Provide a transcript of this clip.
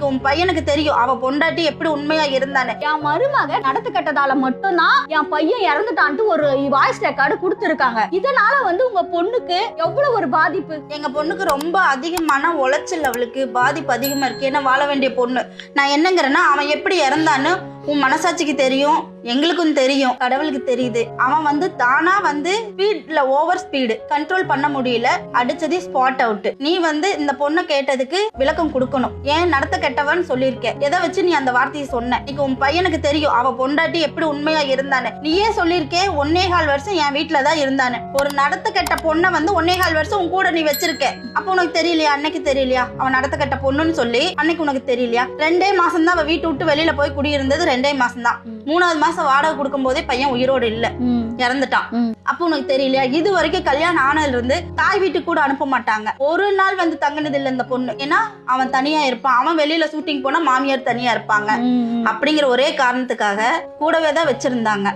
இன்னைக்கு உன் பையனுக்கு தெரியும் அவ பொண்டாட்டி எப்படி உண்மையா இருந்தானே. என் மருமக நடத்து கட்டதால மட்டும்தான் என் பையன் இறந்துட்டான்ட்டு ஒரு வாய்ஸ் ரெக்கார்டு கொடுத்துருக்காங்க. இதனால உங்க பொண்ணுக்கு எவ்வளவு ஒரு பாதிப்பு. எங்க பொண்ணுக்கு ரொம்ப அதிகமான உளைச்சல், அவளுக்கு பாதிப்பு அதிகமா இருக்கு. ஏன்னா வாழ வேண்டிய பொண்ணு. நான் என்னங்கிறேன்னா அவன் எப்படி இறந்தான்னு உன் மனசாட்சிக்கு தெரியும், எங்களுக்கும் தெரியும், கடவுளுக்கு தெரியுது. அவன் தானா ஸ்பீட்ல ஓவர் ஸ்பீடு கண்ட்ரோல் பண்ண முடியல, அடிச்சது ஸ்பாட் அவுட். நீ இந்த பொண்ணை கேட்டதுக்கு விளக்கம் கொடுக்கணும். ஏன் நடத்த கெட்டவன் சொல்லியிருக்க, எதை வச்சு நீ அந்த வார்த்தையை சொன்ன? இன்னைக்கு உன் பையனுக்கு தெரியும் அவ பொண்டாட்டி எப்படி உண்மையா இருந்தானே. நீயே சொல்லியிருக்கே 1.25 வருஷம் என் வீட்டுலதான் இருந்தானு. ஒரு நடத்த கெட்ட பொண்ணை 1.25 வருஷம் உன் கூட நீ வச்சிருக்க. அப்ப உனக்கு தெரியலையா? அன்னைக்கு தெரியலையா அவன் நடத்த கெட்ட பொண்ணுன்னு சொல்லி? அன்னைக்கு உனக்கு தெரியலையா? 2 மாசம் தான் அவ வீட்டு விட்டு வெளியில போய் குடியிருந்தது. 2 மாசம் தான். 3வது மாசம் வாடகை கொடுக்கும் போதே பையன் உயிரோடு இல்ல, இறந்துட்டான். அப்ப உனக்கு தெரியலையா? இது வரைக்கும் கல்யாணம் ஆனதுல இருந்து தாய் வீட்டுக்கு கூட அனுப்ப மாட்டாங்க. ஒரு நாள் தங்கினது இல்ல இந்த பொண்ணு. ஏன்னா அவன் தனியா இருப்பான். அவன் வெளியில ஷூட்டிங் போனா மாமியார் தனியா இருப்பாங்க. அப்படிங்கிற ஒரே காரணத்துக்காக கூடவே தான் வச்சிருந்தாங்க.